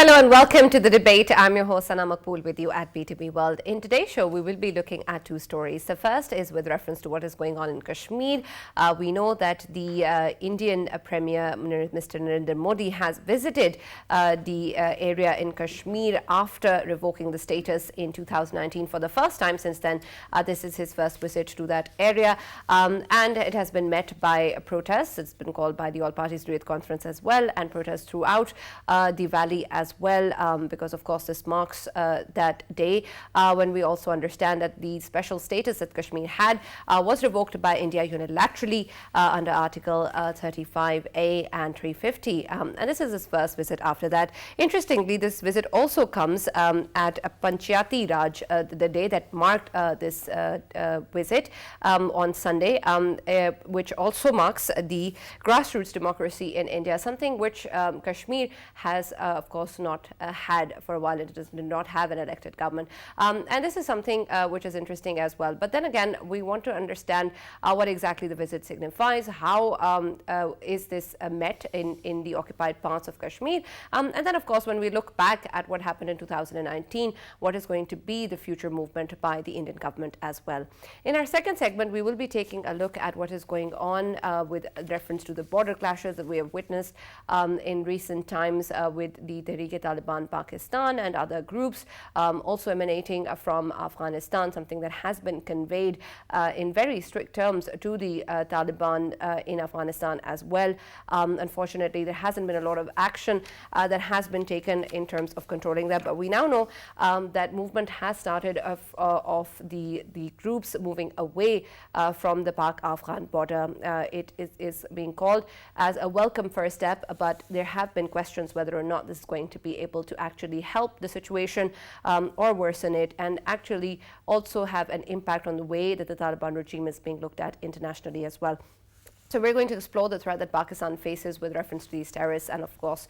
Hello and welcome to the debate. I'm your host Sana Maqbool with you at PTV WORLD. In today's show, we will be looking at two stories. The first is with reference to what is going on in Kashmir. We know that the Indian Premier, Mr. Narendra Modi, has visited the area in Kashmir after revoking the status in 2019 for the first time since then. This is his first visit to that area, and it has been met by protests. It's been called by the All Parties Youth Conference as well, and protests throughout the valley as well, because of course this marks that day when we also understand that the special status that Kashmir had was revoked by India unilaterally under Article 35A and 350, and this is his first visit after that. Interestingly, this visit also comes at Panchayati Raj, the day that marked this visit on Sunday, which also marks the grassroots democracy in India, something which Kashmir has of course not had for a while. It did not have an elected government, and this is something which is interesting as well. But then again, we want to understand what exactly the visit signifies. How is this met in the occupied parts of Kashmir, and then of course when we look back at what happened in 2019, what is going to be the future movement by the Indian government as well. In our second segment, we will be taking a look at what is going on with reference to the border clashes that we have witnessed in recent times with the Taliban Pakistan and other groups, also emanating from Afghanistan, something that has been conveyed in very strict terms to the Taliban in Afghanistan as well. Unfortunately, there hasn't been a lot of action that has been taken in terms of controlling that, but we now know that movement has started of the groups moving away from the Pak-Afghan border. It is being called as a welcome first step, but there have been questions whether or not this is going to be able to actually help the situation or worsen it, and actually also have an impact on the way that the Taliban regime is being looked at internationally as well. So we're going to explore the threat that Pakistan faces with reference to these terrorists, and of course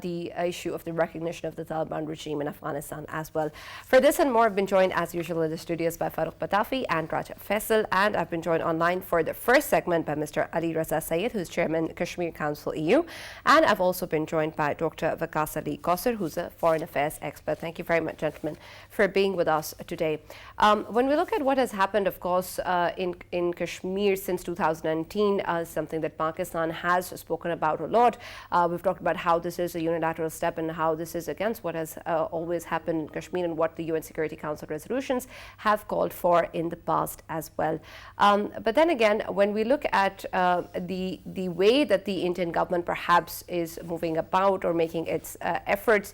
the issue of the recognition of the Taliban regime in Afghanistan as well. For this and more, I've been joined as usual in the studios by Farrukh Pitafi and Raja Faisal, and I've been joined online for the first segment by Mr. Ali Raza Sayed, who's Chairman Kashmir Council EU, and I've also been joined by Dr. Vikas Ali Kausar, who's a foreign affairs expert. Thank you very much, gentlemen, for being with us today. When we look at what has happened, of course, in Kashmir since 2019, something that Pakistan has spoken about a lot. We've talked about how this is a unilateral step and how this is against what has always happened in Kashmir and what the UN Security Council resolutions have called for in the past as well. But then again, when we look at the way that the Indian government perhaps is moving about or making its efforts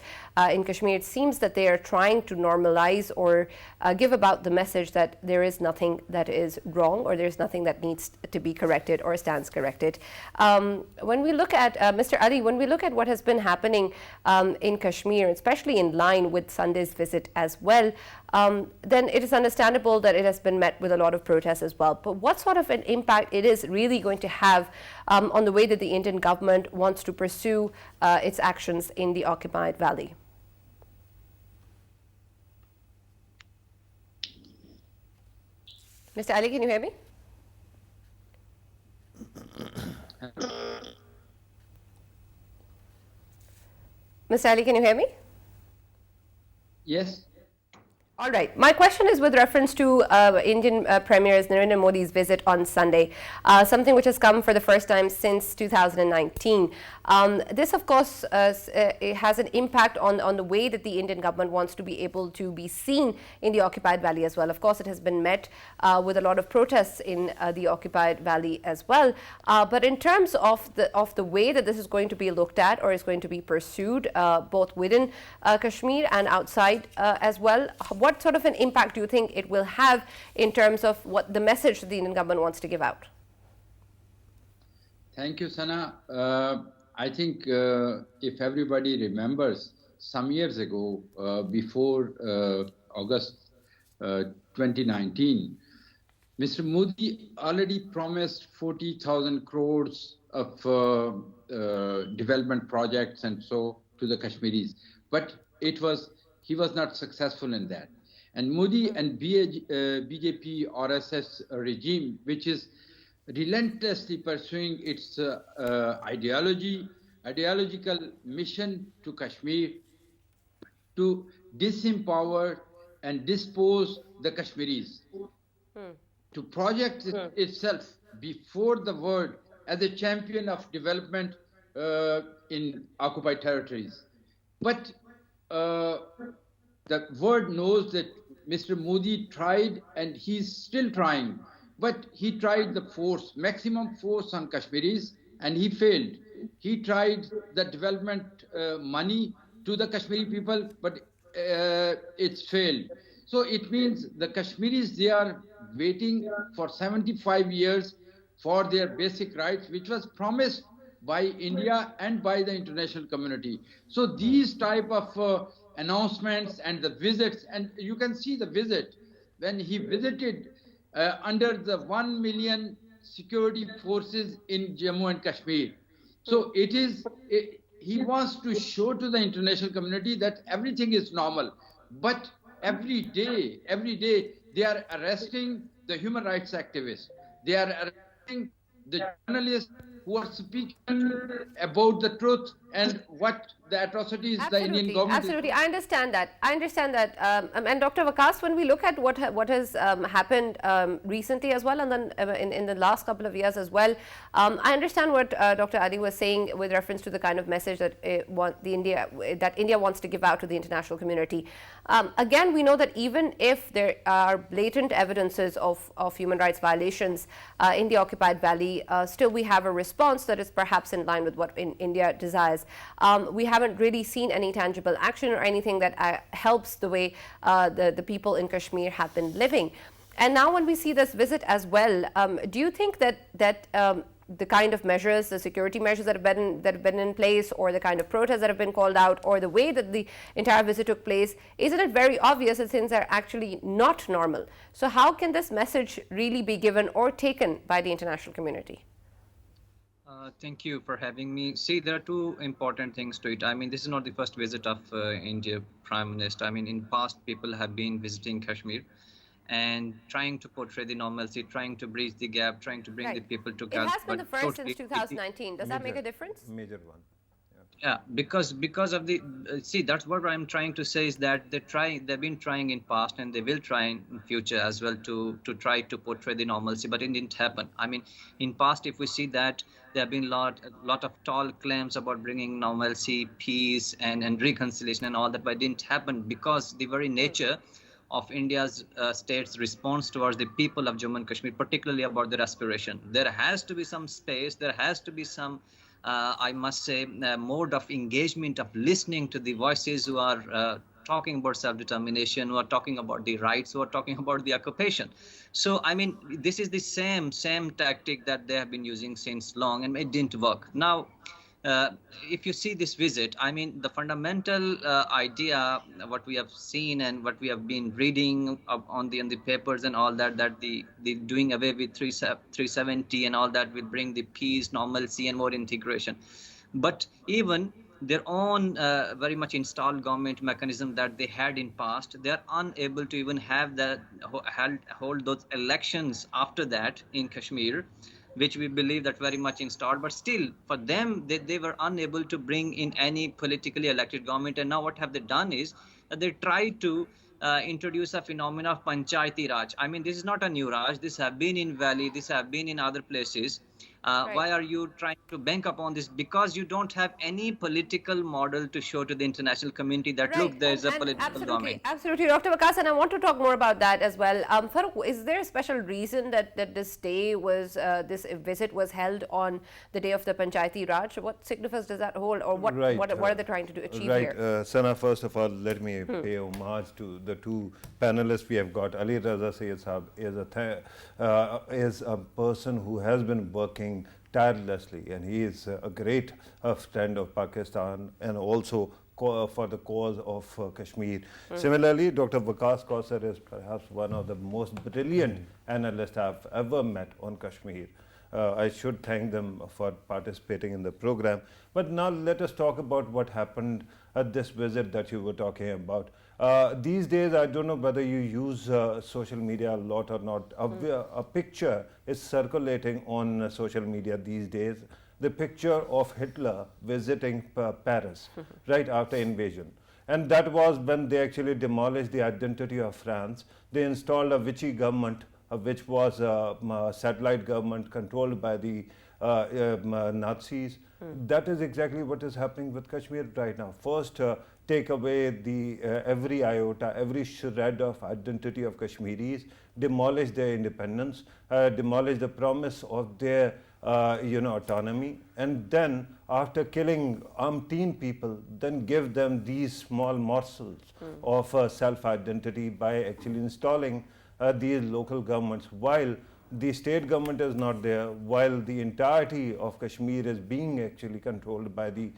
in Kashmir, it seems that they are trying to normalize or give about the message that there is nothing that is wrong or there's nothing that needs to be corrected or stands corrected. When we look at, Mr. Ali, when we look at what has been happening in Kashmir, especially in line with Sunday's visit as well, then it is understandable that it has been met with a lot of protests as well. But what sort of an impact it is really going to have on the way that the Indian government wants to pursue its actions in the occupied valley? Mr. Ali, can you hear me? Mr. Ali, can you hear me? Yes. All right. My question is with reference to Indian Premier Narendra Modi's visit on Sunday, something which has come for the first time since 2019. This, of course, it has an impact on the way that the Indian government wants to be able to be seen in the occupied valley as well. Of course, it has been met with a lot of protests in the occupied valley as well. But in terms of the way that this is going to be looked at or is going to be pursued, both within Kashmir and outside as well, what sort of an impact do you think it will have in terms of what the message the Indian government wants to give out? Thank you, Sana. I think if everybody remembers, some years ago, before August 2019, Mr. Modi already promised 40,000 crores of development projects and so to the Kashmiris. But he was not successful in that. And Modi and BJP RSS regime, which is relentlessly pursuing its ideological mission to Kashmir, to disempower and dispose the Kashmiris, to project itself before the world as a champion of development in occupied territories. But uh, the world knows that Mr. Modi tried and he's still trying, but he tried the force, maximum force on Kashmiris, and he failed. He tried the development money to the Kashmiri people, but it's failed. So it means the Kashmiris, they are waiting for 75 years for their basic rights, which was promised by India and by the international community. So these type of announcements and the visits, and you can see the visit when he visited under the 1 million security forces in Jammu and Kashmir. So he wants to show to the international community that everything is normal. But every day, they are arresting the human rights activists. They are arresting the journalists who are speaking about the truth and what the atrocities the Indian Absolutely, government is absolutely. doing. I understand that. I understand that. And Dr. Vikas, when we look at what has happened recently as well, and then in the last couple of years as well, I understand what Dr. Ali was saying with reference to the kind of message that India wants to give out to the international community. Again, we know that even if there are blatant evidences of human rights violations in the occupied valley, still we have a response that is perhaps in line with what India desires. We haven't really seen any tangible action or anything that helps the way the people in Kashmir have been living. And now when we see this visit as well, do you think that the kind of measures, the security measures that have been in place, or the kind of protests that have been called out, or the way that the entire visit took place, isn't it very obvious that things are actually not normal? So how can this message really be given or taken by the international community? Thank you for having me. See, there are two important things to it. I mean, this is not the first visit of India Prime Minister. I mean, in past, people have been visiting Kashmir and trying to portray the normalcy, trying to bridge the gap, trying to bring the people together. It has been the first since 2019. Does that make a difference? Major one. Yeah, because of the see, that's what I'm trying to say is that they've been trying in past and they will try in future as well to try to portray the normalcy, but it didn't happen. I mean, in past, if we see that there have been a lot of tall claims about bringing normalcy, peace, and reconciliation and all that, but it didn't happen because the very nature of India's state's response towards the people of Jammu and Kashmir, particularly about their aspiration. There has to be some space, there has to be some I must say, mode of engagement, of listening to the voices who are talking about self-determination, who are talking about the rights, who are talking about the occupation. So, I mean, this is the same tactic that they have been using since long, and it didn't work. Now, if you see this visit, I mean, the fundamental idea, what we have seen and what we have been reading on the papers and all that, that the doing away with 370 and all that will bring the peace, normalcy, and more integration. But even their own very much installed government mechanism that they had in past, they are unable to even have that hold those elections after that in Kashmir, which we believe that very much installed, but still for them they were unable to bring in any politically elected government. And now what have they done is that they tried to introduce a phenomena of Panchayati Raj. I mean, this is not a new Raj. This have been in Valley, this have been in other places. Right. Why are you trying to bank upon this? Because you don't have any political model to show to the international community that, look, there's a political government. Absolutely, Dr. Vikas, and I want to talk more about that as well. Farrukh, is there a special reason that this day was, this visit was held on the day of the Panchayati Raj? What significance does that hold, or what are they trying to achieve here? Right, Sana, first of all, let me pay homage to the two panelists we have got. Ali Raza Sayyid Saab is a person who has been working tirelessly, and he is a great friend of Pakistan and also for the cause of Kashmir. Similarly, Dr. Vikas Kausar is perhaps one of the most brilliant analysts I've ever met on Kashmir. I should thank them for participating in the program. But now let us talk about what happened at this visit that you were talking about. These days, I don't know whether you use social media a lot or not. A picture is circulating on social media these days. The picture of Hitler visiting Paris right after invasion. And that was when they actually demolished the identity of France. They installed a Vichy government, which was a satellite government controlled by the Nazis. That is exactly what is happening with Kashmir right now. First, take away the every iota, every shred of identity of Kashmiris, demolish their independence, demolish the promise of their autonomy, and then after killing umpteen people, then give them these small morsels of self-identity by actually installing these local governments, while the state government is not there, while the entirety of Kashmir is being actually controlled by the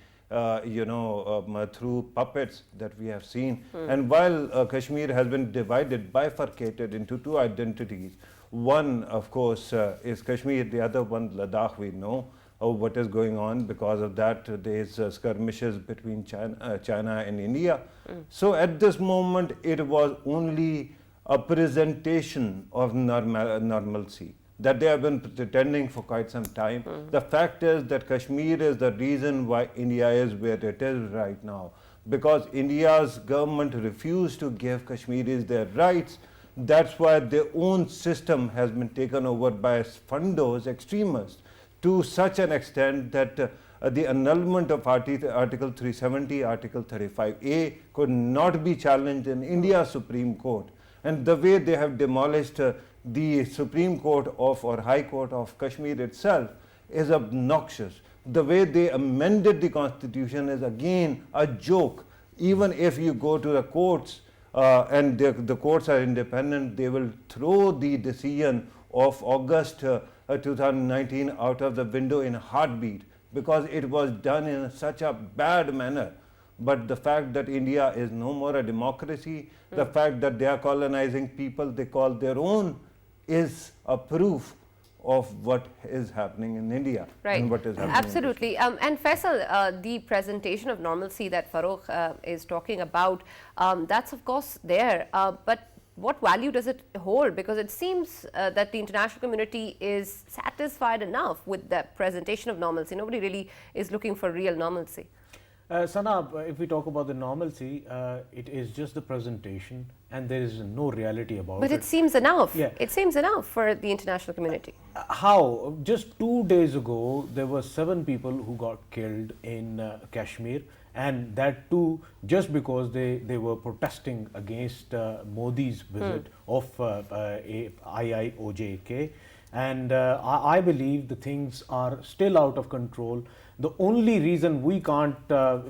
through puppets that we have seen. And while Kashmir has been divided, bifurcated into two identities, one of course is Kashmir, the other one Ladakh. We know what is going on. Because of that, there is skirmishes between China and India. So at this moment, it was only a presentation of normalcy that they have been pretending for quite some time. The fact is that Kashmir is the reason why India is where it is right now, because India's government refused to give Kashmiris their rights. That's why their own system has been taken over by fundos, extremists, to such an extent that the annulment of Article 370, Article 35A could not be challenged in India's Supreme Court. And the way they have demolished the Supreme Court of or High Court of Kashmir itself is obnoxious. The way they amended the constitution is again a joke. Even if you go to the courts and the courts are independent, they will throw the decision of August 2019 out of the window in a heartbeat, because it was done in such a bad manner. But the fact that India is no more a democracy, the fact that they are colonizing people they call their own, is a proof of what is happening in India. Right. And what is happening. Absolutely. And Faisal, the presentation of normalcy that Farrukh is talking about, that's of course there, but what value does it hold? Because it seems that the international community is satisfied enough with the presentation of normalcy. Nobody really is looking for real normalcy. Sana, if we talk about the normalcy, it is just the presentation and there is no reality about it. But it seems enough. Yeah. It seems enough for the international community. How? Just 2 days ago, there were 7 people who got killed in Kashmir, and that too just because they were protesting against Modi's visit of IOJK. And I believe the things are still out of control. The only reason we can't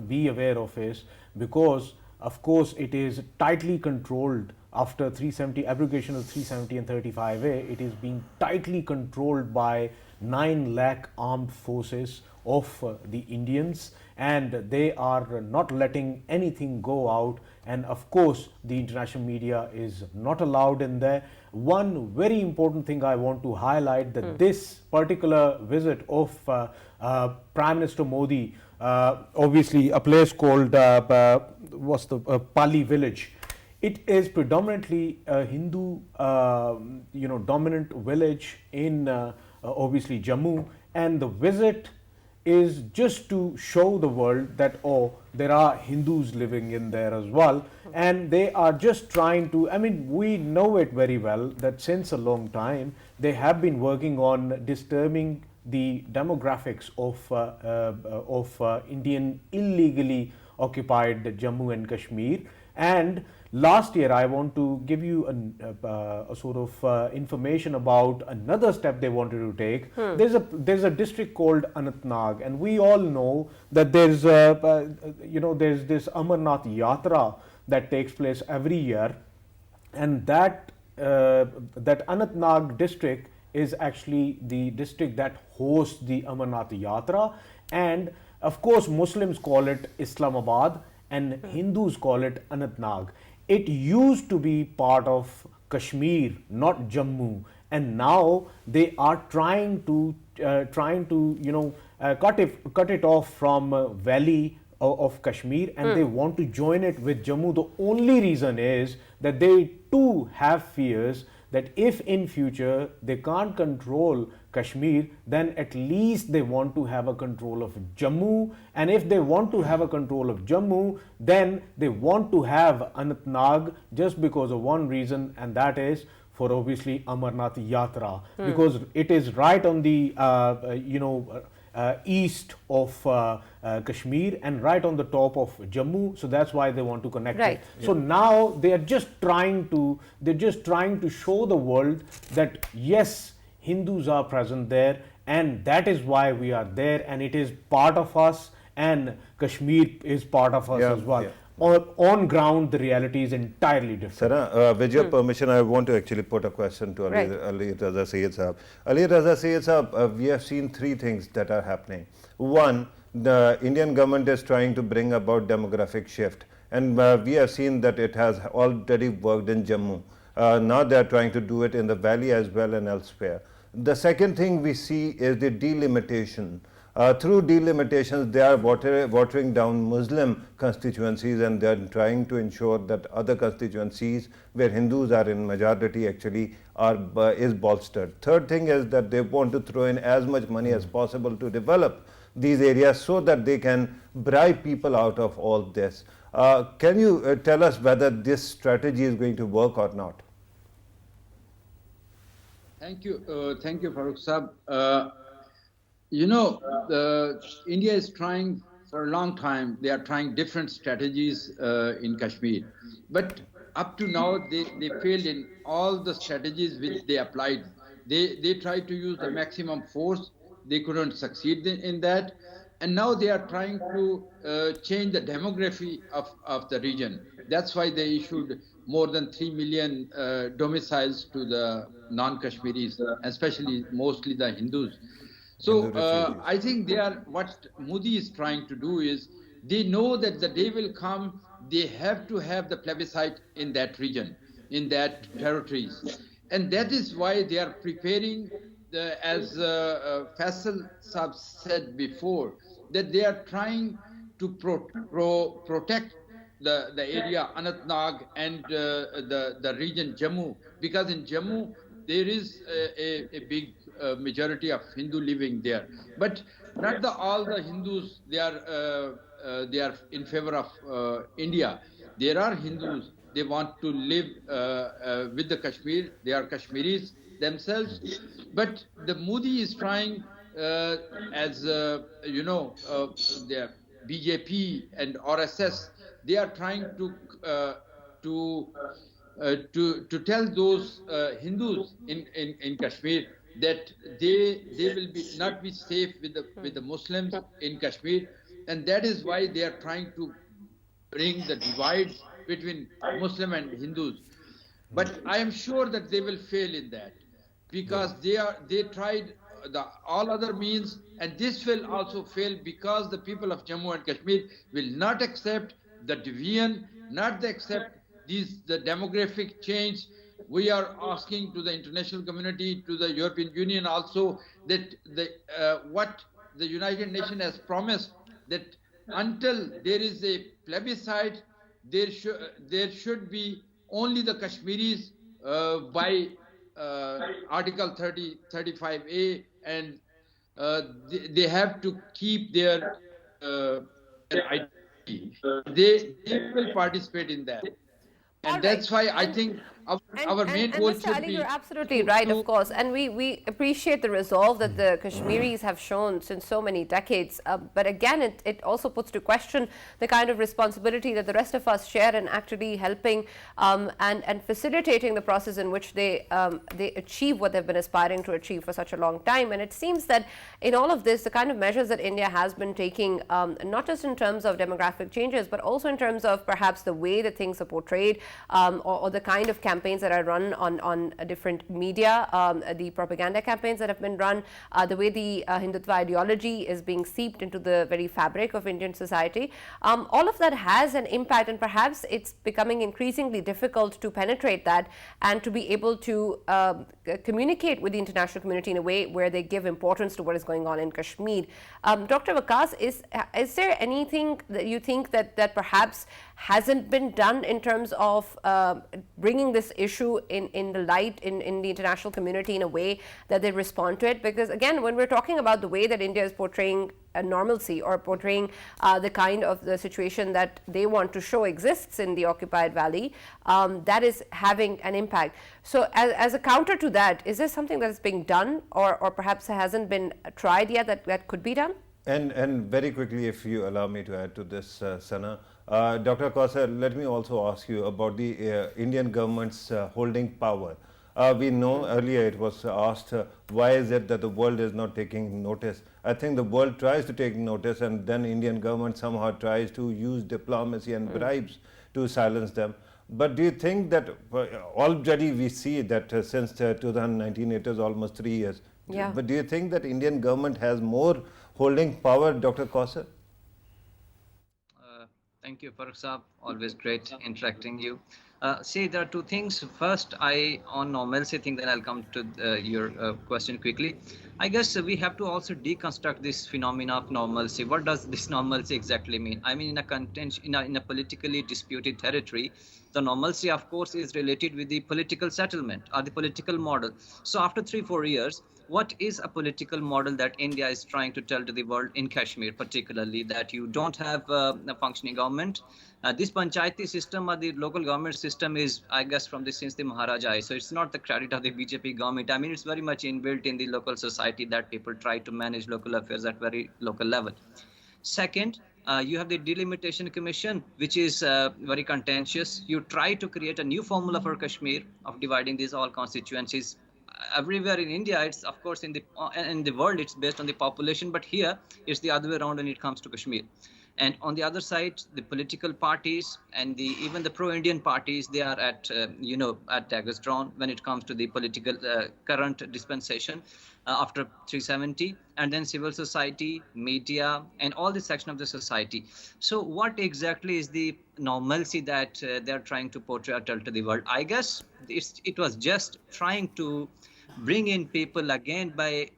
be aware of is because, of course, it is tightly controlled after 370, abrogation of 370 and 35A. It is being tightly controlled by 9 lakh armed forces of the Indians, and they are not letting anything go out. And of course, the international media is not allowed in there. One very important thing I want to highlight, that this particular visit of Prime Minister Modi, obviously a place called Pali village. It is predominantly a Hindu, dominant village in obviously Jammu, and the visit is just to show the world that, oh, there are Hindus living in there as well, and they are just trying to, I mean, we know it very well that since a long time they have been working on disturbing the demographics of Indian illegally occupied Jammu and Kashmir. And last year, I want to give you a sort of information about another step they wanted to take. There's a district called Anantnag, and we all know that there's this Amarnath Yatra that takes place every year, and that Anantnag district is actually the district that hosts the Amarnath Yatra, and of course Muslims call it Islamabad and Hindus call it Anantnag. It used to be part of Kashmir, not Jammu, and now they are trying to cut it off from valley of Kashmir, and they want to join it with Jammu. The only reason is that they too have fears that if in future they can't control Kashmir, then at least they want to have a control of Jammu, and if they want to have a control of Jammu, then they want to have Anantnag just because of one reason, and that is for obviously Amarnath Yatra, because it is right on the east of Kashmir and right on the top of Jammu, so that's why they want to connect Right. it. So now they are just trying to show the world that yes, Hindus are present there, and that is why we are there, and it is part of us, and Kashmir is part of us Yeah, as well. yeah. On ground, the reality is entirely different. Sarah, with your permission, I want to actually put a question to Right. Ali Raza Syed Saab. Ali Raza Syed Saab, we have seen three things that are happening. One, the Indian government is trying to bring about demographic shift, and we have seen that it has already worked in Jammu. Now they are trying to do it in the valley as well and elsewhere. The second thing we see is the delimitation. Through delimitations, they are watering down Muslim constituencies, and they are trying to ensure that other constituencies where Hindus are in majority actually is bolstered. Third thing is that they want to throw in as much money as possible to develop these areas so that they can bribe people out of all this. Can you tell us whether this strategy is going to work or not? Thank you, Farrukh Saab. India is trying for a long time. They are trying different strategies in Kashmir, but up to now they failed in all the strategies which they applied. They tried to use the maximum force. They couldn't succeed in that, and now they are trying to change the demography of the region. That's why they issued more than 3 million domiciles to the non-Kashmiris, especially mostly the Hindus. So I think what Modi is trying to do is, they know that the day will come, they have to have the plebiscite in that region, in that territories. And that is why they are preparing, as Faisal Saab said before, that they are trying to protect the area Anantnag and the region Jammu, because in Jammu there is a big majority of Hindu living there, but not all the Hindus they are in favor of India. There are Hindus, they want to live with the Kashmir. They are Kashmiris themselves, but the Modi is trying, as the BJP and RSS, they are trying to tell those Hindus in Kashmir that they will not be safe with the Muslims in Kashmir, and that is why they are trying to bring the divide between Muslim and Hindus. But I am sure that they will fail in that, because they tried all other means, and this will also fail, because the people of Jammu and Kashmir will not accept the division, not accept the demographic change. We are asking to the international community, to the European Union also, that what the United Nations has promised, that until there is a plebiscite, there should be only the Kashmiris by Article 35A, and they have to keep their identity. They will participate in that. And that's why I think our main goal Mr. should Ali, be... you're absolutely right, of course. And we appreciate the resolve that the Kashmiris have shown since so many decades. But again, it also puts to question the kind of responsibility that the rest of us share in actually helping and facilitating the process in which they achieve what they've been aspiring to achieve for such a long time. And it seems that in all of this, the kind of measures that India has been taking, not just in terms of demographic changes, but also in terms of perhaps the way that things are portrayed, or the kind of campaigns that are run on different media, the propaganda campaigns that have been run, the way the Hindutva ideology is being seeped into the very fabric of Indian society. All of that has an impact, and perhaps it's becoming increasingly difficult to penetrate that and to be able to communicate with the international community in a way where they give importance to what is going on in Kashmir. Dr. Waqas, is there anything that you think that perhaps hasn't been done in terms of bringing this this issue in the light in the international community in a way that they respond to it? Because again, when we're talking about the way that India is portraying a normalcy or portraying the kind of the situation that they want to show exists in the occupied valley, that is having an impact. So as a counter to that, is there something that is being done or perhaps hasn't been tried yet that could be done? And very quickly, if you allow me to add to this, Sana, Dr. Kausar, let me also ask you about the Indian government's holding power. We know earlier it was asked, why is it that the world is not taking notice? I think the world tries to take notice, and then Indian government somehow tries to use diplomacy and bribes to silence them. But do you think that already we see that since 2019, it is almost 3 years. Yeah. But do you think that Indian government has more holding power, Dr. Kausar? Thank you, Farrukh Saab. Always great interacting you. See, there are two things. First, on normalcy thing, then I'll come to your question quickly. I guess we have to also deconstruct this phenomena of normalcy. What does this normalcy exactly mean? I mean, in a politically disputed territory, the normalcy, of course, is related with the political settlement or the political model. So after 3-4 years, what is a political model that India is trying to tell to the world in Kashmir, particularly that you don't have a functioning government? This panchayati system or the local government system is, I guess, since the Maharaja. So it's not the credit of the BJP government. I mean, it's very much inbuilt in the local society that people try to manage local affairs at very local level. Second, you have the delimitation commission, which is very contentious. You try to create a new formula for Kashmir of dividing these all constituencies. Everywhere in India, it's of course in the world, it's based on the population, but here it's the other way around when it comes to Kashmir. And on the other side, the political parties and even the pro-Indian parties, they are at daggers drawn when it comes to the political current dispensation after 370, and then civil society, media, and all this section of the society. So what exactly is the normalcy that they're trying to portray or tell to the world? I guess it was just trying to bring in people again by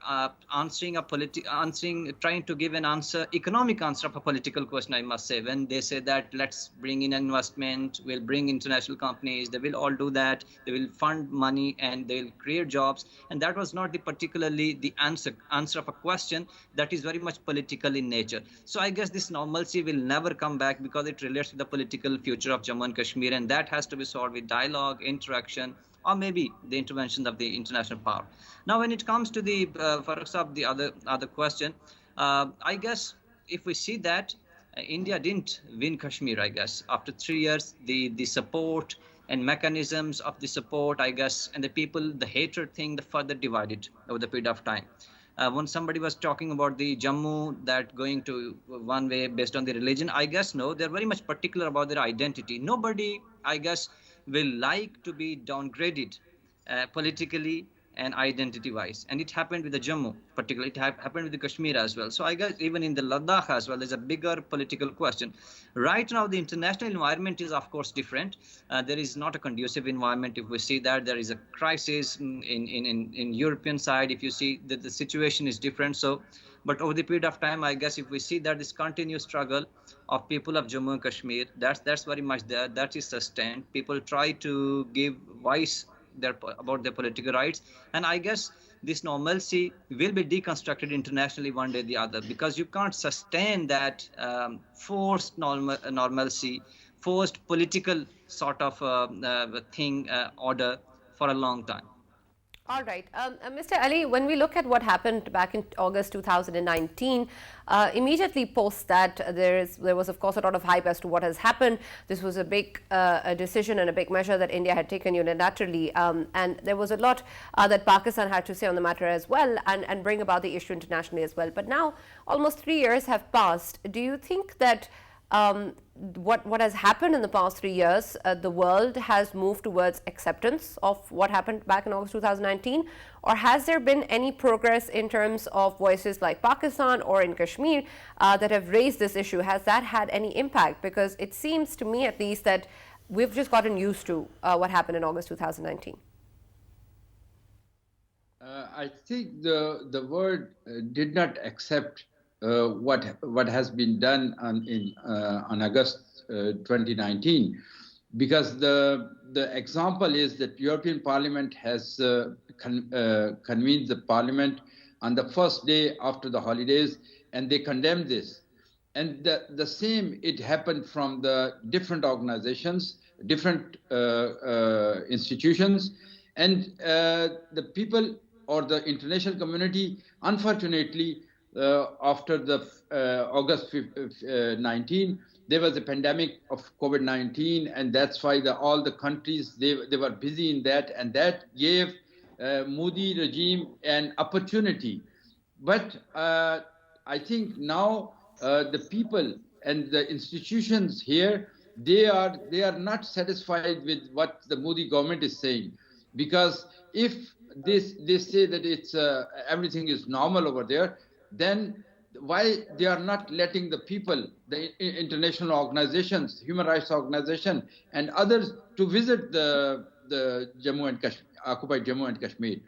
trying to give an answer, economic answer of a political question, I must say. When they say that let's bring in investment, we'll bring international companies, they will all do that, they will fund money and they'll create jobs. And that was not particularly the answer of a question that is very much political in nature. So I guess this normalcy will never come back because it relates to the political future of Jammu and Kashmir, and that has to be solved with dialogue, interaction, or maybe the intervention of the international power. Now, when it comes to the Farrukh Saab, the other question, I guess if we see that India didn't win Kashmir, I guess after 3 years, the support and mechanisms of the support, I guess, and the people, the hatred thing, the further divided over the period of time. When somebody was talking about the Jammu that going to one way based on the religion, I guess no, they're very much particular about their identity. Nobody, I guess, will like to be downgraded politically and identity-wise. And it happened with the Jammu, particularly. It happened with the Kashmir as well. So I guess even in the Ladakh as well, there's a bigger political question. Right now, the international environment is, of course, different. There is not a conducive environment. If we see that there is a crisis in European side, if you see that the situation is different. So, but over the period of time, I guess if we see that this continuous struggle of people of Jammu and Kashmir, that's very much there. That is sustained. People try to give voice about their political rights, and I guess this normalcy will be deconstructed internationally one day or the other, because you can't sustain that forced normalcy, forced political sort of order for a long time. All right. Mr. Ali, when we look at what happened back in August 2019, immediately post that, there was, of course, a lot of hype as to what has happened. This was a big decision and a big measure that India had taken unilaterally. And there was a lot that Pakistan had to say on the matter as well, and bring about the issue internationally as well. But now, almost 3 years have passed. Do you think that what has happened in the past 3 years, the world has moved towards acceptance of what happened back in August 2019? Or has there been any progress in terms of voices like Pakistan or in Kashmir that have raised this issue? Has that had any impact? Because it seems to me, at least, that we've just gotten used to what happened in August 2019. I think the world did not accept what has been done on August 2019, because the example is that European Parliament has convened the Parliament on the first day after the holidays, and they condemned this. And the same, it happened from the different organizations, different institutions, and the people or the international community, unfortunately, after the August 19, there was a pandemic of COVID-19, and that's why all the countries, they were busy in that, and that gave Modi regime an opportunity. But I think now the people and the institutions here, they are not satisfied with what the Modi government is saying, because if they say that it's everything is normal over there, then why they are not letting the people, the international organizations, human rights organization, and others to visit the Jammu and Kashmir, occupied Jammu and Kashmir?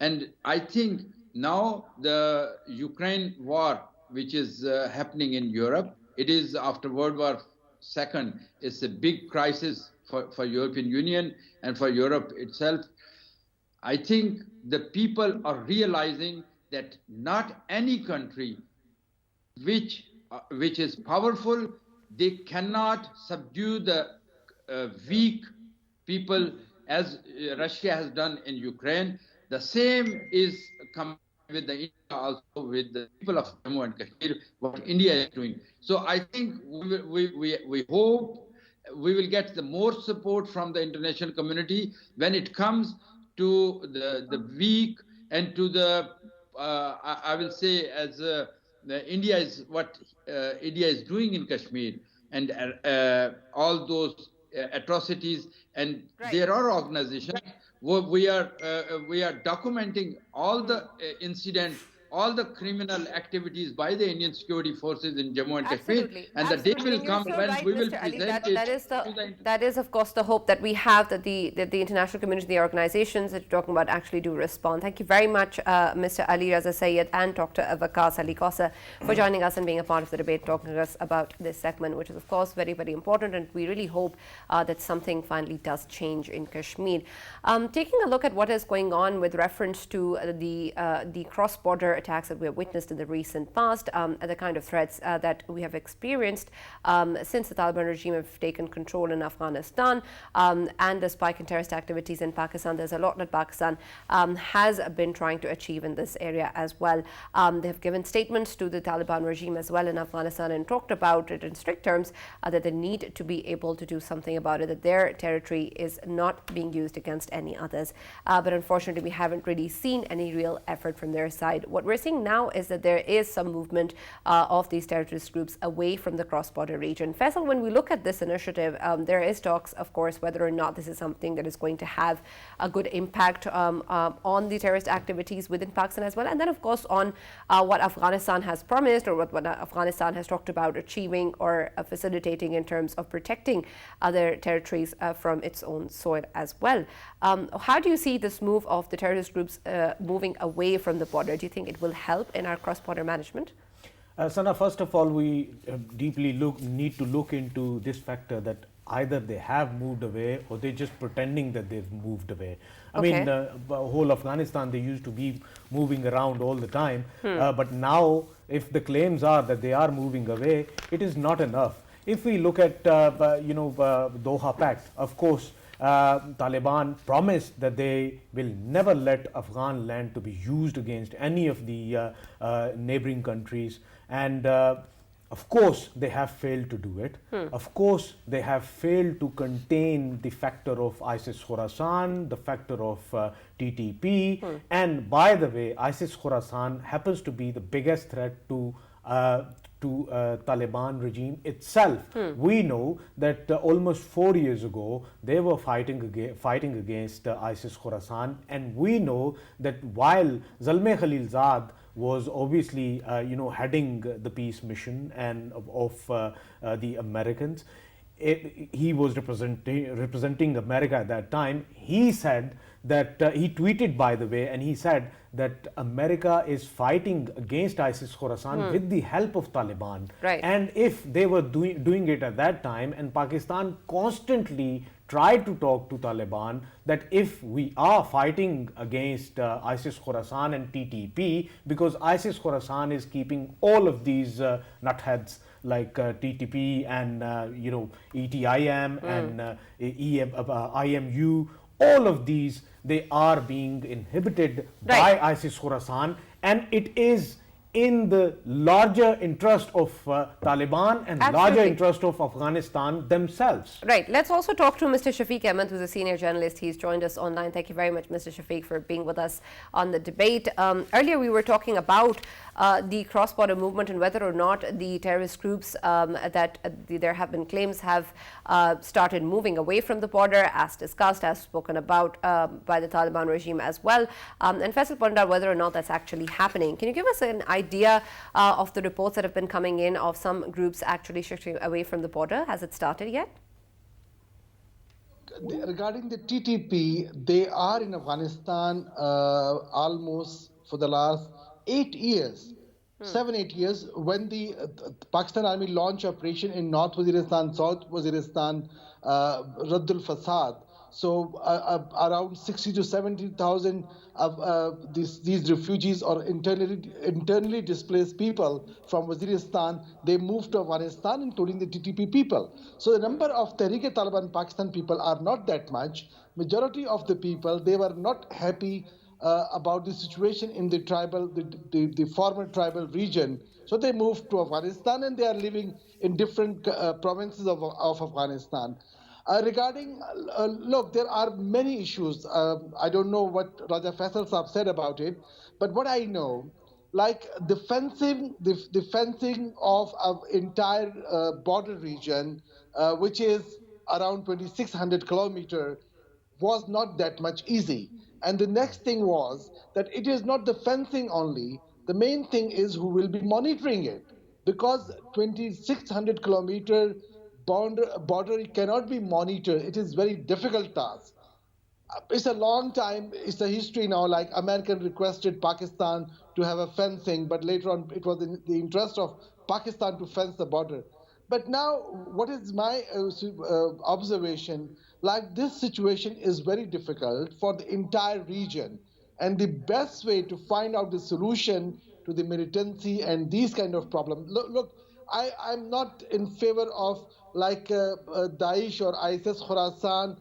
And I think now the Ukraine war, which is happening in Europe, it is after World War II, it's a big crisis for European Union and for Europe itself. I think the people are realizing that not any country which is powerful, they cannot subdue the weak people as Russia has done in Ukraine. The same is coming with the India, also with the people of Jammu and Kashmir, what India is doing. So I think we hope we will get the more support from the international community when it comes to the weak and to the I will say as India is what India is doing in Kashmir, and all those atrocities, and there are organizations where we are documenting all the incidents, all the criminal activities by the Indian security forces in Jammu and Kashmir, and the day will come when we will present it. That is, of course, the hope that we have, that the international community, the organizations that you're talking about actually do respond. Thank you very much, Mr. Ali Raza Sayed and Dr. Waqas Ali Kosa, for joining us and being a part of the debate, talking to us about this segment, which is, of course, very, very important, and we really hope that something finally does change in Kashmir. Taking a look at what is going on with reference to the cross-border attacks that we have witnessed in the recent past, and the kind of threats that we have experienced since the Taliban regime have taken control in Afghanistan, and the spike in terrorist activities in Pakistan. There's a lot that Pakistan has been trying to achieve in this area as well. They have given statements to the Taliban regime as well in Afghanistan and talked about it in strict terms, that they need to be able to do something about it, that their territory is not being used against any others. But unfortunately, we haven't really seen any real effort from their side. What we're seeing now is that there is some movement of these terrorist groups away from the cross-border region. Faisal, when we look at this initiative, there is talks, of course, whether or not this is something that is going to have a good impact on the terrorist activities within Pakistan as well, and then, of course, on what Afghanistan has promised, or what Afghanistan has talked about achieving or facilitating in terms of protecting other territories from its own soil as well. How do you see this move of the terrorist groups moving away from the border? Do you think it will help in our cross-border management? Sana, first of all, we deeply need to look into this factor that either they have moved away or they're just pretending that they've moved away. I mean, the whole Afghanistan, they used to be moving around all the time, but now if the claims are that they are moving away, it is not enough. If we look at, Doha Pact, of course, Taliban promised that they will never let Afghan land to be used against any of the neighboring countries, and of course they have failed to do it. Of course they have failed to contain the factor of ISIS Khorasan, the factor of TTP, and by the way, ISIS Khorasan happens to be the biggest threat to Taliban regime itself. We know that almost 4 years ago they were fighting against ISIS Khorasan, and we know that while Zalmay Khalilzad was obviously heading the peace mission and of the Americans, he was representing America at that time. He said that he tweeted, by the way, and he said that America is fighting against ISIS Khorasan with the help of Taliban. Right. And if they were doing it at that time, and Pakistan constantly tried to talk to Taliban that if we are fighting against ISIS Khorasan and TTP, because ISIS Khorasan is keeping all of these nutheads like TTP and ETIM and IMU, all of these, they are being inhibited by ISIS Khorasan, and it is in the larger interest of Taliban and larger interest of Afghanistan themselves. Right. Let's also talk to Mr. Shafiq Ahmed, who's a senior journalist. He's joined us online. Thank you very much, Mr. Shafiq, for being with us on the debate. Earlier, we were talking about the cross-border movement and whether or not the terrorist groups that there have been claims have started moving away from the border, as discussed, as spoken about by the Taliban regime as well. And Faisal pointed out whether or not that's actually happening. Can you give us an idea of the reports that have been coming in of some groups actually shifting away from the border? Has it started yet? Regarding the TTP, they are in Afghanistan almost for the last 8 years, 7-8 years, when the Pakistan Army launched operation in North Waziristan, South Waziristan, Raddul Fasad. So around 60 to 70,000 of these refugees or internally displaced people from Waziristan, they moved to Afghanistan, including the TTP people. So the number of Tehreek-e-Taliban Pakistan people are not that much. Majority of the people, they were not happy about the situation in the tribal, the former tribal region. So they moved to Afghanistan, and they are living in different provinces of Afghanistan. Regarding, look, there are many issues. I don't know what Raja Faisal Saab said about it, but what I know, like the fencing of an entire border region, which is around 2,600 kilometers, was not that much easy. And the next thing was that it is not the fencing only. The main thing is who will be monitoring it, because 2,600 kilometer border cannot be monitored. It is very difficult task. It's a long time. It's a history now. Like American requested Pakistan to have a fencing, but later on it was in the interest of Pakistan to fence the border. But now, what is my observation? Like this situation is very difficult for the entire region, and the best way to find out the solution to the militancy and these kind of problems. Look, I'm not in favor of like Daesh or ISIS Khorasan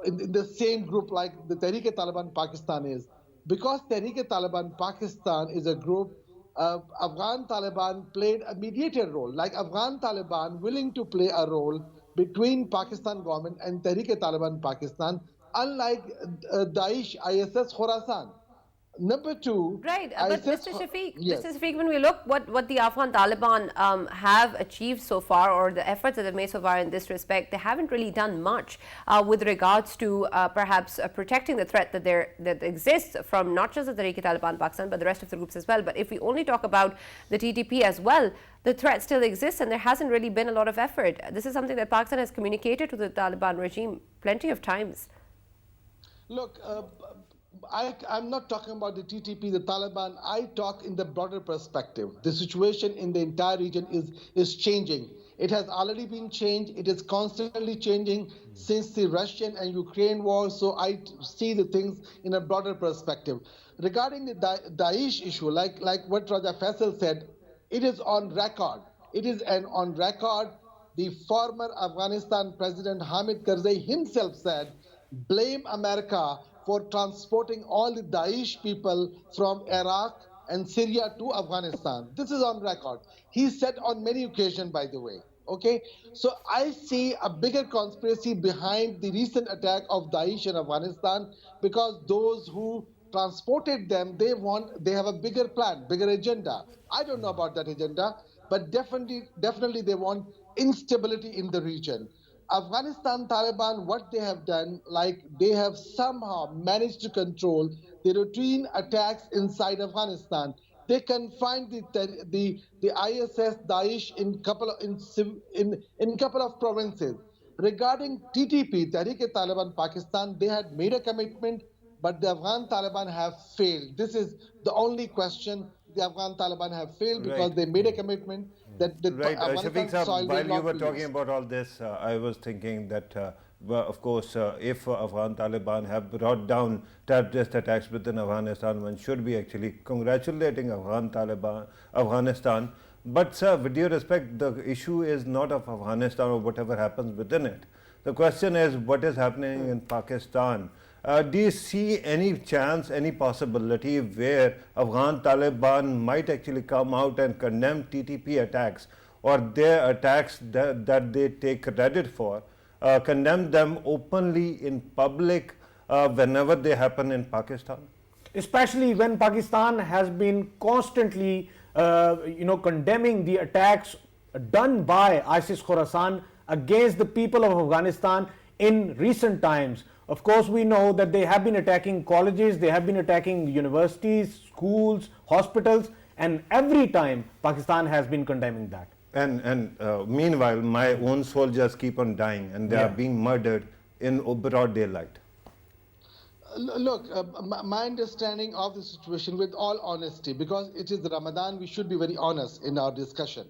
in the same group like the Tehreek-e-Taliban Pakistan is, because Tehreek-e-Taliban Pakistan is a group. Afghan Taliban played a mediator role, like Afghan Taliban willing to play a role between Pakistan government and Tehreek-e-Taliban Pakistan, unlike Daesh, ISIS Khorasan. Number two, right, but Mr. Shafiq, yes. Mr. Shafiq, when we look what the Afghan Taliban have achieved so far, or the efforts that they've made so far in this respect, they haven't really done much with regards to perhaps protecting the threat that exists from not just the Tehreek-e-Taliban Pakistan, but the rest of the groups as well. But if we only talk about the TTP as well, the threat still exists, and there hasn't really been a lot of effort. This is something that Pakistan has communicated to the Taliban regime plenty of times. Look, I'm not talking about the TTP, the Taliban. I talk in the broader perspective. The situation in the entire region is changing. It has already been changed. It is constantly changing since the Russian and Ukraine war. So I see the things in a broader perspective. Regarding the Daesh issue, like what Raja Faisal said, it is on record. It is on record. The former Afghanistan President Hamid Karzai himself said, blame America for transporting all the Daesh people from Iraq and Syria to Afghanistan. This is on record. He said on many occasions, by the way. Okay, so I see a bigger conspiracy behind the recent attack of Daesh in Afghanistan, because those who transported them, they have a bigger plan, bigger agenda. I don't know about that agenda, but definitely they want instability in the region. Afghanistan Taliban, what they have done, like they have somehow managed to control the routine attacks inside Afghanistan. They confined the ISS Daesh in couple of provinces. Regarding TTP, Tehreek-e-Taliban Pakistan, they had made a commitment but the Afghan Taliban have failed. This is the only question. The Afghan Taliban have failed because Right. they made a commitment that the Right, Shafiq Afghanistan soil Saab, will while you not were be talking used. about all this, I was thinking that, of course, if Afghan Taliban have brought down terrorist attacks within Afghanistan, one should be actually congratulating Afghanistan. But, sir, with due respect, the issue is not of Afghanistan or whatever happens within it. The question is what is happening in Pakistan. Do you see any chance, any possibility where Afghan Taliban might actually come out and condemn TTP attacks or their attacks that they take credit for, condemn them openly in public whenever they happen in Pakistan? Especially when Pakistan has been constantly, condemning the attacks done by ISIS Khorasan against the people of Afghanistan in recent times. Of course, we know that they have been attacking colleges, they have been attacking universities, schools, hospitals, and every time Pakistan has been condemning that. And meanwhile, my own soldiers keep on dying and they are being murdered in broad daylight. Look, my understanding of the situation, with all honesty, because it is Ramadan, we should be very honest in our discussion.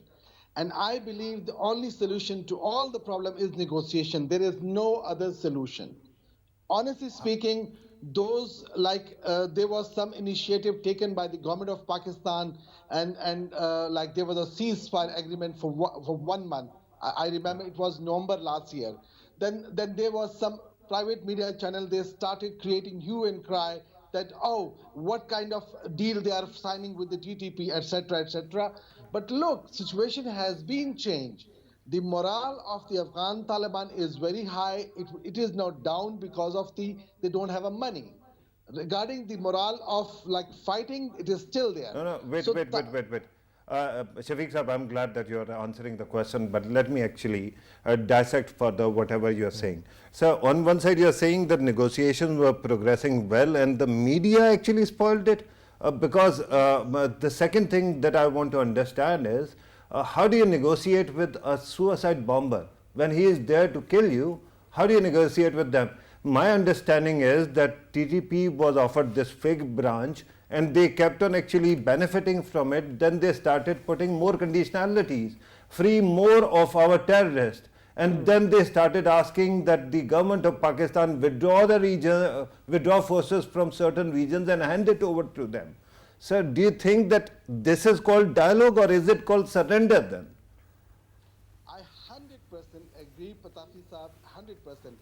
And I believe the only solution to all the problem is negotiation. There is no other solution. Honestly speaking, those there was some initiative taken by the government of Pakistan, and like there was a ceasefire agreement for 1 month. I remember it was November last year. Then there was some private media channel. They started creating hue and cry that, oh, what kind of deal they are signing with the TTP, etc., etc. But look, situation has been changed. The morale of the Afghan Taliban is very high. It is not down because of they don't have a money. Regarding the morale of fighting, it is still there. No, wait. So Shafiq Saab, I'm glad that you're answering the question, but let me actually dissect further whatever you're saying. So, on one side, you're saying that negotiations were progressing well and the media actually spoiled it. Because the second thing that I want to understand is how do you negotiate with a suicide bomber when he is there to kill you? How do you negotiate with them? My understanding is that TTP was offered this fig branch and they kept on actually benefiting from it. Then they started putting more conditionalities, free more of our terrorists. And then they started asking that the government of Pakistan withdraw forces from certain regions and hand it over to them. Sir, do you think that this is called dialogue or is it called surrender then? I 100% agree, Pitafi Saab, 100%.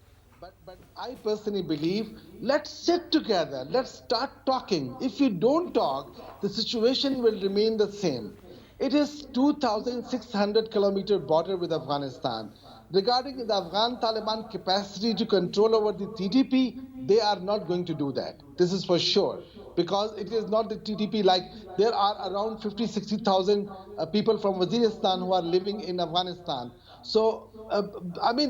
But I personally believe, let's sit together, let's start talking. If we don't talk, the situation will remain the same. It is 2,600 kilometer border with Afghanistan. Regarding the Afghan Taliban capacity to control over the TTP, they are not going to do that. This is for sure. Because it is not the TTP, there are around 50,000-60,000 people from Waziristan who are living in Afghanistan. So,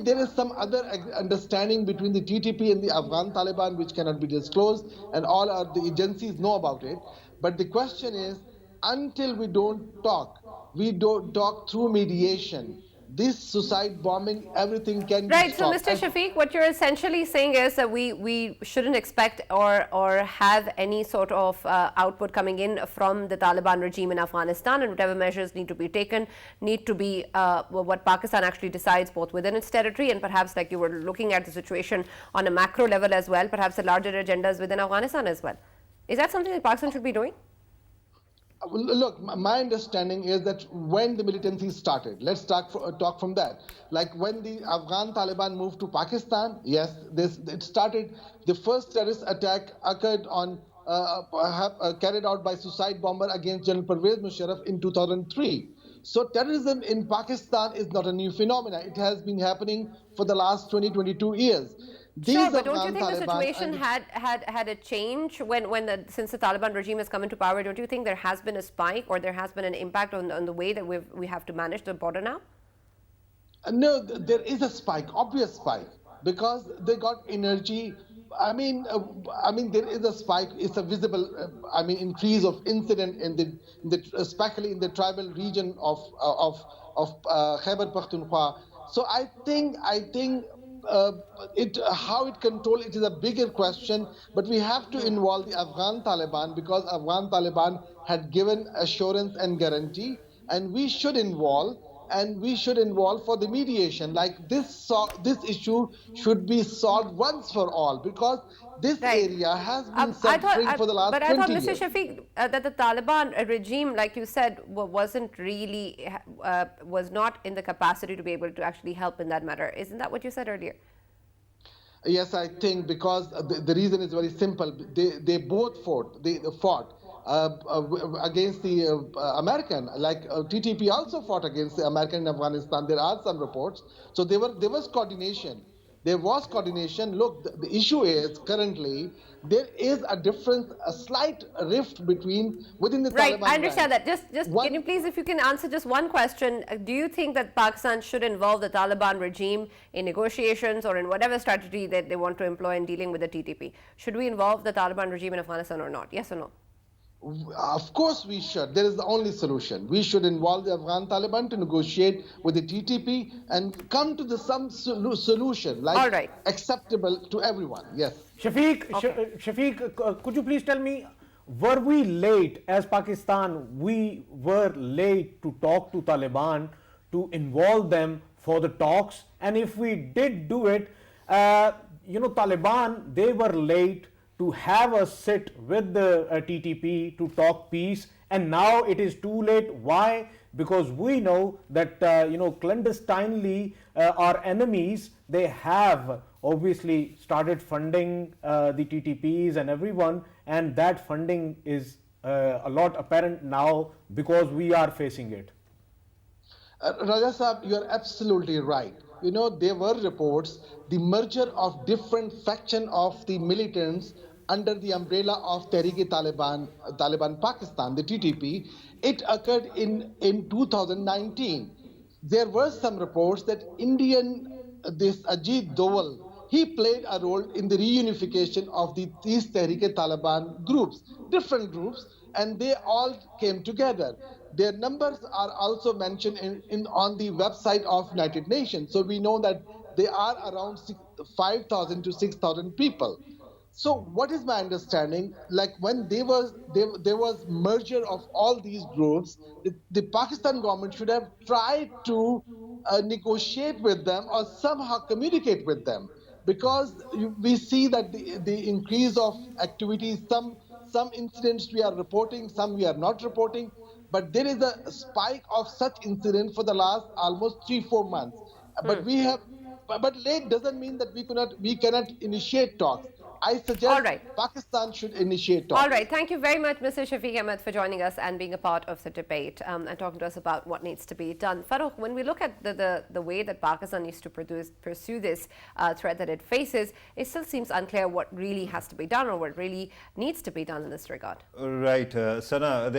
there is some other understanding between the TTP and the Afghan Taliban which cannot be disclosed, and all the agencies know about it. But the question is, until we don't talk through mediation, this suicide bombing, everything can be stopped. Right, so Mr. Shafiq, what you're essentially saying is that we shouldn't expect or have any sort of output coming in from the Taliban regime in Afghanistan, and whatever measures need to be taken need to be what Pakistan actually decides, both within its territory and perhaps, like you were looking at the situation on a macro level as well, perhaps the larger agendas within Afghanistan as well. Is that something that Pakistan should be doing? Look, my understanding is that when the militancy started, let's talk from that. Like when the Afghan Taliban moved to Pakistan, yes, it started. The first terrorist attack occurred carried out by suicide bomber against General Pervez Musharraf in 2003. So terrorism in Pakistan is not a new phenomenon. It has been happening for the last 22 years. Sure, but don't you think the situation had a change since the Taliban regime has come into power? Don't you think there has been a spike or there has been an impact on the way that we have to manage the border now? No, there is a spike, obvious spike, because they got energy. There is a spike. It's a visible, increase of incident especially in the tribal region of Khyber Pakhtunkhwa. So I think how it control it is a bigger question. But we have to involve the Afghan Taliban, because Afghan Taliban had given assurance and guarantee, and we should involve. And we should involve for the mediation. Like this issue should be solved once for all, because this Right. area has been suffering for the last But 20 I thought, years. Mr. Shafiq, that the Taliban regime, like you said, wasn't really, was not in the capacity to be able to actually help in that matter. Isn't that what you said earlier? Yes, I think because the reason is very simple. They both fought. They fought against the American. Like TTP also fought against the American in Afghanistan. There are some reports. So there was coordination. There was coordination. Look, the issue is currently there is a difference, a slight rift within the Right, Taliban. I understand ranks. that. Just can you please, if you can answer just one question, do you think that Pakistan should involve the Taliban regime in negotiations or in whatever strategy that they want to employ in dealing with the TTP? Should we involve the Taliban regime in Afghanistan or not? Yes or no? Of course we should. There is the only solution. We should involve the Afghan Taliban to negotiate with the TTP and come to some solution, like All right. acceptable to everyone. Yes. Shafiq, Shafiq, could you please tell me, were we late as Pakistan? We were late to talk to Taliban, to involve them for the talks, and if we did do it, Taliban, they were late to have us sit with the TTP to talk peace, and now it is too late. Why? Because we know that clandestinely our enemies, they have obviously started funding the TTPs and everyone, and that funding is a lot apparent now because we are facing it. Raja Saab, you are absolutely right. There were reports, the merger of different faction of the militants under the umbrella of Taliban Pakistan, the TTP. It occurred in 2019. There were some reports that this Ajit Doval, he played a role in the reunification of these Tehrik-e-Taliban groups, different groups, and they all came together. Their numbers are also mentioned on the website of United Nations. So we know that they are around 5,000 to 6,000 people. So what is my understanding? Like when there was merger of all these groups, the Pakistan government should have tried to negotiate with them or somehow communicate with them, because we see that the increase of activities, some incidents we are reporting, some we are not reporting, but there is a spike of such incidents for the last almost 3-4 months. But late doesn't mean that we cannot initiate talks. I suggest Pakistan should initiate talks. All right. Thank you very much, Mr. Shafiq Ahmed, for joining us and being a part of the debate and talking to us about what needs to be done. Farrukh, when we look at the way that Pakistan needs to pursue this threat that it faces, it still seems unclear what really has to be done or what really needs to be done in this regard. Right. Sana,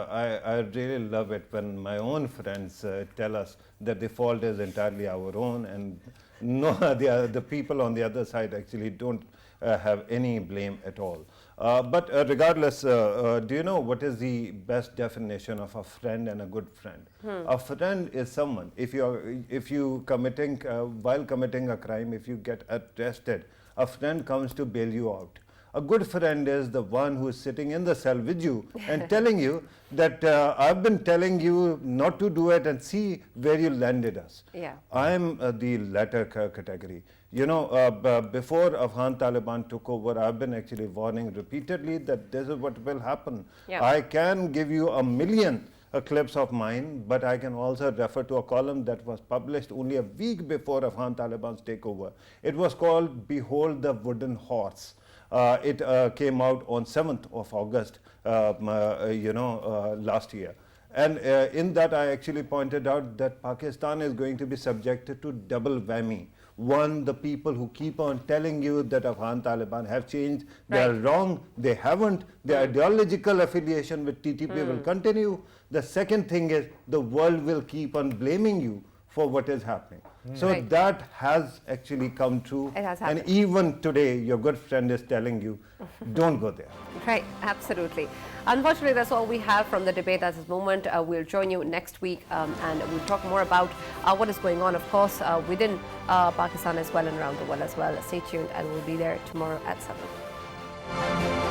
I really love it when my own friends tell us that the fault is entirely our own, and no, the people on the other side actually don't have any blame at all. But regardless, do you know what is the best definition of a friend and a good friend? A friend is someone, if you committing while committing a crime, if you get arrested, a friend comes to bail you out. A good friend is the one who is sitting in the cell with you and telling you that I've been telling you not to do it and see where you landed us. Yeah. I'm the latter category. Before Afghan Taliban took over, I've been actually warning repeatedly that this is what will happen. Yeah. I can give you a million clips of mine, but I can also refer to a column that was published only a week before Afghan Taliban's takeover. It was called "Behold the Wooden Horse." It came out on 7th of August, last year. And in that, I actually pointed out that Pakistan is going to be subjected to double whammy. One, the people who keep on telling you that Afghan Taliban have changed, they are wrong, they haven't. The ideological affiliation with TTP will continue. The second thing is the world will keep on blaming you for what is happening. So Right. that has actually come true. It has and happened. even today, your good friend is telling you, don't go there. Right, absolutely. Unfortunately, that's all we have from the debate at this moment. We'll join you next week and we'll talk more about what is going on, of course, within Pakistan as well and around the world as well. Stay tuned and we'll be there tomorrow at 7.